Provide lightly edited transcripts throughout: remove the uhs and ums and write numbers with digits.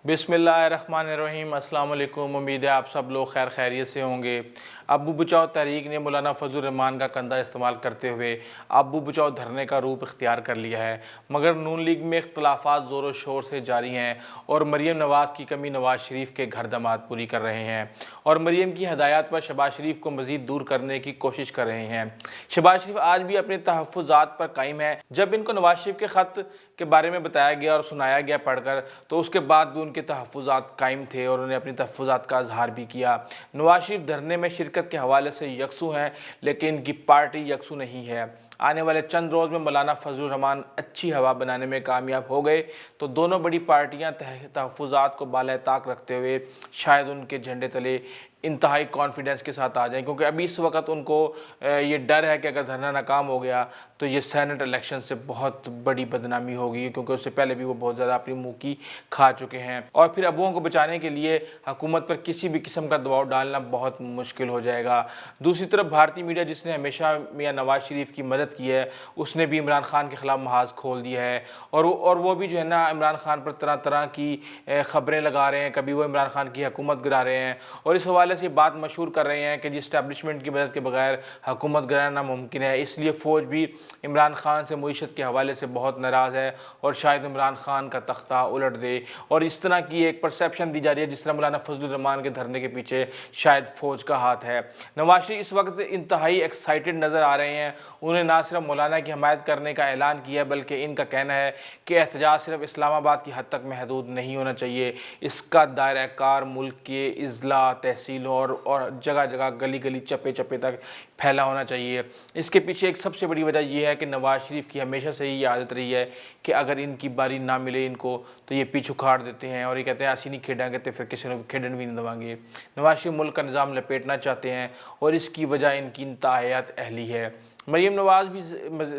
बिस्मिल्लाहिर्रहमानिर्रहीम। अस्सलाम वालेकुम। उम्मीद है आप सब लोग खैर खैरियत से होंगे। अबू बचाओ तहरीक ने मौलाना फजल रहमान का कंधा इस्तेमाल करते हुए अबू बचाओ धरने का रूप इख्तियार कर लिया है, मगर नून लीग में इख्तलाफात ज़ोर शोर से जारी हैं और मरीम नवाज़ की कमी नवाज़ शरीफ के घर दमाद पूरी कर रहे हैं और मरीम की हदायत पर शहबाज शरीफ को मज़ीद दूर करने की कोशिश कर रहे हैं। शहबाज शरीफ आज भी अपने तहफ़्फ़ुज़ात पर कायम है। जब इनको नवाज़ शरीफ के ख़त के बारे में बताया गया और सुनाया गया पढ़कर, तो उसके बाद भी उनके तहफ़्फ़ुज़ात कायम थे और उन्होंने अपनी तहफ़्फ़ुज़ात का इज़हार भी किया। नवाज़ शरीफ धरने में शिरकत के हवाले से यकसू हैं, लेकिन इनकी पार्टी यकसू नहीं है। आने वाले चंद रोज़ में मौलाना फजल रहमान अच्छी हवा बनाने में कामयाब हो गए तो दोनों बड़ी पार्टियां तहफ़्फ़ुज़ात को बाला-ए-ताक़ रखते हुए शायद उनके झंडे तले इंतहाई कॉन्फिडेंस के साथ आ जाएं, क्योंकि अभी इस वक्त उनको ये डर है कि अगर धरना नाकाम हो गया तो ये सेनेट इलेक्शन से बहुत बड़ी बदनामी होगी, क्योंकि उससे पहले भी वो बहुत ज़्यादा अपनी मुँह की खा चुके हैं और फिर अबुओं को बचाने के लिए हुकूमत पर किसी भी किस्म का दबाव डालना बहुत मुश्किल हो जाएगा। दूसरी तरफ भारतीय मीडिया, जिसने हमेशा मियां नवाज़ शरीफ की मदद की है, उसने भी इमरान खान के ख़िलाफ़ महाज़ खोल दिया है और वो भी जो है ना इमरान खान पर तरह तरह की ख़बरें लगा रहे हैं। कभी वो इमरान खान की हुकूमत गिरा रहे हैं और इस हवाले से बात मशहूर कर रहे हैं कि जी इस्टेब्लिशमेंट की मदद के बगैर हुकूमत गिराना नामुमकिन है। इसलिए फ़ौज भी इमरान खान से मईशत के हवाले से बहुत नाराज़ है और शायद इमरान खान का तख्ता उलट दे, और इस तरह की एक परसेप्शन दी जा रही है जिस तरह मौलाना फजल रहमान के धरने के पीछे शायद फ़ौज का हाथ है। नवाज़ शरीफ इस वक्त इंतहाई एक्साइटेड नज़र आ रहे हैं। उन्हें ना सिर्फ मौलाना की हमायत करने का ऐलान किया, बल्कि इनका कहना है कि एहतजाज सिर्फ इस्लामाबाद की हद तक महदूद नहीं होना चाहिए, इसका दायरा कार मुल्क के अज़ला, तहसीलों और जगह जगह गली गली चप्पे चप्पे तक फैला होना चाहिए। इसके पीछे एक सबसे बड़ी वजह यह है कि नवाज़ शरीफ की हमेशा से ही आदत रही है कि अगर इनकी बारी ना मिले इनको तो ये पीछू उखाड़ देते हैं और ये कहते हैं ऐसी नहीं खेडेंगे तो फिर किसी ने खेडन भी नहीं दवाएंगे। नवाज़ शरीफ मुल्क का निज़ाम लपेटना चाहते हैं और इसकी वजह इनकी इंतहायात अहली है। मरीम नवाज़ भी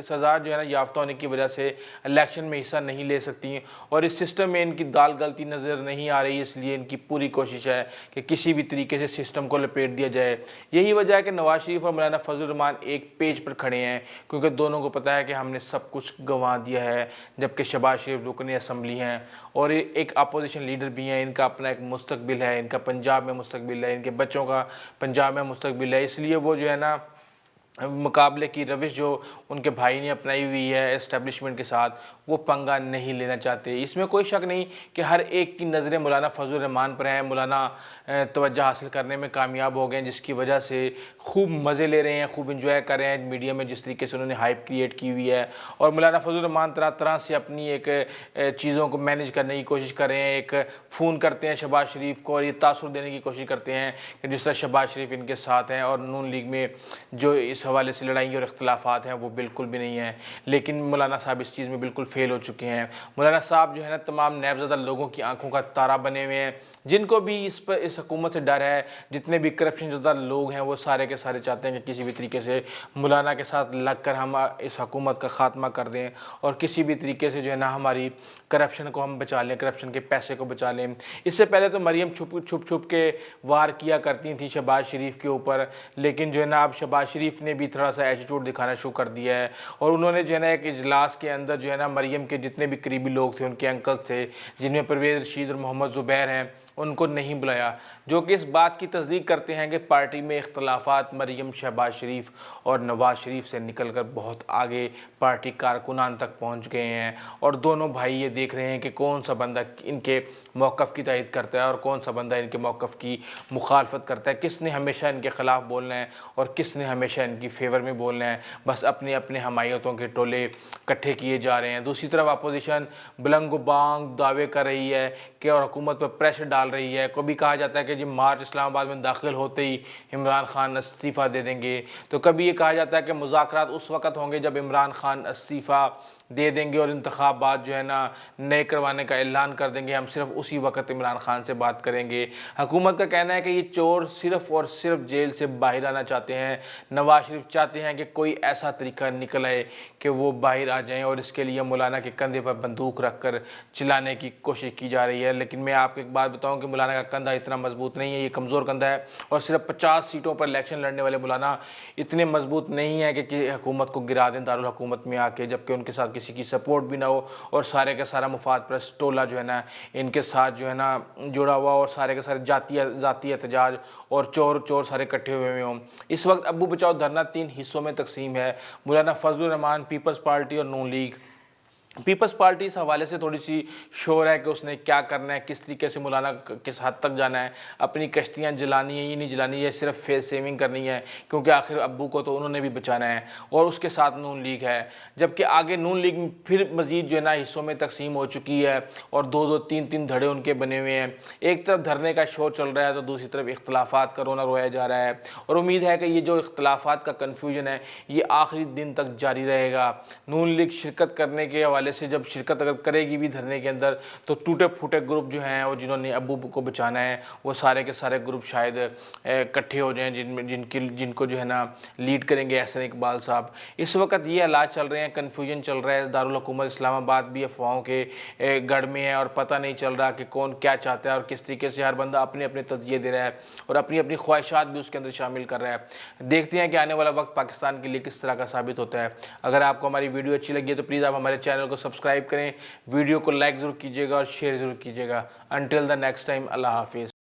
सज़ा जो है ना याफ्ता होने की वजह से इलेक्शन में हिस्सा नहीं ले सकती और इस सिस्टम में इनकी दाल गलती नज़र नहीं आ रही, इसलिए इनकी पूरी कोशिश है कि किसी भी तरीके से सिस्टम को लपेट दिया जाए। यही वजह है कि नवाज़ शरीफ और मौलाना फजल रहमान एक पेज पर खड़े हैं, क्योंकि दोनों को पता है कि हमने सब कुछ गंवा दिया है, जबकि शहबाज शरीफ रुकन असम्बली हैं और एक अपोजिशन लीडर भी हैं। इनका अपना एक मुस्तकबिल है, इनका पंजाब में मुस्तकबिल है, इनके बच्चों का पंजाब में मुस्तकबिल है। इसलिए वो जो है ना मुकाबले की रविश जो उनके भाई ने अपनाई हुई है एस्टेब्लिशमेंट के साथ, वो पंगा नहीं लेना चाहते। इसमें कोई शक नहीं कि हर एक की नज़रें मौलाना फजल रहमान पर हैं। मौलाना तवज्जो हासिल करने में कामयाब हो गए, जिसकी वजह से खूब मज़े ले रहे हैं, खूब इंजॉय कर रहे हैं मीडिया में जिस तरीके से उन्होंने हाइप क्रिएट की हुई है। और मौलाना फजल रहमान तरह तरह से अपनी एक चीज़ों को मैनेज करने की कोशिश कर रहे हैं। एक फ़ोन करते हैं शहबाज शरीफ को और ये तासुर देने की कोशिश करते हैं कि जिस तरह शहबाज शरीफ इनके साथ हैं, और नून लीग में जो इस हवाले से लड़ाई और इख्तलाफात हैं वो बिल्कुल भी नहीं है। लेकिन मौलाना साहब इस चीज़ में बिल्कुल फेल हो चुके हैं। मौलाना साहब जो है ना तमाम नैबज़दा लोगों की आंखों का तारा बने हुए हैं, जिनको भी इस हुकूमत से डर है। जितने भी करप्शन ज़्यादा लोग हैं वो सारे के सारे चाहते हैं कि किसी भी तरीके से मौलाना के साथ लग कर हम इस हुकूमत का ख़ात्मा कर दें और किसी भी तरीके से जो है ना हमारी करप्शन को हम बचा लें, करप्शन के पैसे को बचा लें। इससे पहले तो मरीम छुप छुप के वार किया करती थी शहबाज शरीफ के ऊपर, लेकिन जो है ना अब शहबाज शरीफ ने भी थोड़ा सा एटीट्यूड दिखाना शुरू कर दिया है और उन्होंने जो है ना एक इजलास के अंदर जो है ना मरीम के जितने भी करीबी लोग थे, उनके अंकल्स थे, जिनमें परवेज़ रशीद और मोहम्मद ज़ुबैर हैं, उनको नहीं बुलाया, जो कि इस बात की तस्दीक करते हैं कि पार्टी में इख्तलाफात मरीम, शहबाज शरीफ और नवाज़ शरीफ से निकल कर बहुत आगे पार्टी कारकुनान तक पहुँच गए हैं और दोनों भाई ये देख रहे हैं कि कौन सा बंदा इनके मौक़िफ़ की तायद करता है और कौन सा बंदा इनके मौक़िफ़ की मुखालफत करता है, किसने हमेशा इनके ख़िलाफ़ बोलना है और किसने हमेशा इनकी फेवर में बोलना है। बस अपने अपने हमायतों के टोले इकट्ठे किए जा रहे हैं। दूसरी तरफ अपोजिशन बुलंद-बांग दावे कर रही है कि और हुकूमत पर प्रेशर डाल रही है। कभी कहा जाता है कि जी मार्च इस्लामाबाद में दाखिल होते ही इमरान खान इस्तीफ़ा दे देंगे, तो कभी ये कहा जाता है कि मुज़ाकरात उस वक़्त होंगे जब इमरान खान इस्तीफ़ा दे देंगे और इंतखाबात जो है ना नए करवाने का ऐलान कर देंगे, हम सिर्फ उसी वक्त इमरान खान से बात करेंगे। हुकूमत का कहना है कि ये चोर सिर्फ और सिर्फ जेल से बाहर आना चाहते हैं। नवाज़ शरीफ चाहते हैं कि कोई ऐसा तरीका निकल आए कि वो बाहर आ जाएं और इसके लिए मौलाना के कंधे पर बंदूक रख कर चिल्लाने की कोशिश की जा रही है। लेकिन मैं आपको एक बात बताऊं ہوں کہ مولانا کا کندھا اتنا مضبوط نہیں ہے, یہ کمزور کندھا ہے, اور صرف 50 سیٹوں پر الیکشن لڑنے والے مولانا اتنے مضبوط نہیں ہیں کہ حکومت کو گرا دیں دارالحکومت میں آ کے, جبکہ ان کے ساتھ کسی کی سپورٹ بھی نہ ہو, اور سارے کا سارا مفاد پرست ٹولہ جو ہے نا ان کے ساتھ جو ہے نا جڑا ہوا, اور سارے کے سارے ذاتی احتجاج اور چور سارے اکٹھے ہوئے ہوں. اس وقت ابو بچاؤ دھرنا 3 حصوں میں تقسیم ہے. مولانا فضل الرحمان, پیپلز پارٹی اور نون لیگ. پیپلز پارٹی اس حوالے سے تھوڑی سی شور ہے کہ اس نے کیا کرنا ہے, کس طریقے سے مولانا کس حد تک جانا ہے, اپنی کشتیاں جلانی ہیں یا نہیں جلانی ہے, صرف فیس سیونگ کرنی ہے کیونکہ آخر ابو کو تو انہوں نے بھی بچانا ہے, اور اس کے ساتھ نون لیگ ہے. جبکہ آگے نون لیگ پھر مزید جو ہے نا حصوں میں تقسیم ہو چکی ہے, اور 2 3 دھڑے ان کے بنے ہوئے ہیں. ایک طرف دھرنے کا شور چل رہا ہے تو دوسری طرف اختلافات کا رونا رویا جا رہا ہے, اور امید ہے کہ یہ جو اختلافات کا کنفیوژن ہے یہ آخری دن تک جاری رہے گا. نون لیگ شرکت کرنے کے حوالے سے جب شرکت اگر کرے گی بھی دھرنے کے اندر تو ٹوٹے پھوٹے گروپ جو ہیں اور جنہوں نے ابو کو بچانا ہے وہ سارے کے سارے گروپ شاید اکٹھے ہو جائیں, جن کو جو ہے نا لیڈ کریں گے احسن اقبال صاحب. اس وقت یہ حالات چل رہے ہیں, کنفیوژن چل رہا ہے, دارالحکومت اسلام آباد بھی افواہوں کے گڑھ میں ہے, اور پتہ نہیں چل رہا کہ کون کیا چاہتا ہے, اور کس طریقے سے ہر بندہ اپنے اپنے تجزیے دے رہا ہے اور اپنی اپنی خواہشات بھی اس کے اندر شامل کر رہا ہے. دیکھتے ہیں کہ آنے والا وقت پاکستان کے لیے کس طرح کا ثابت ہوتا ہے. اگر آپ کو ہماری ویڈیو اچھی لگی ہے تو پلیز آپ ہمارے چینل کو سبسکرائب کریں, ویڈیو کو لائک ضرور کیجیے گا اور شیئر ضرور کیجیے گا. انٹل دا نیکسٹ ٹائم, اللہ حافظ.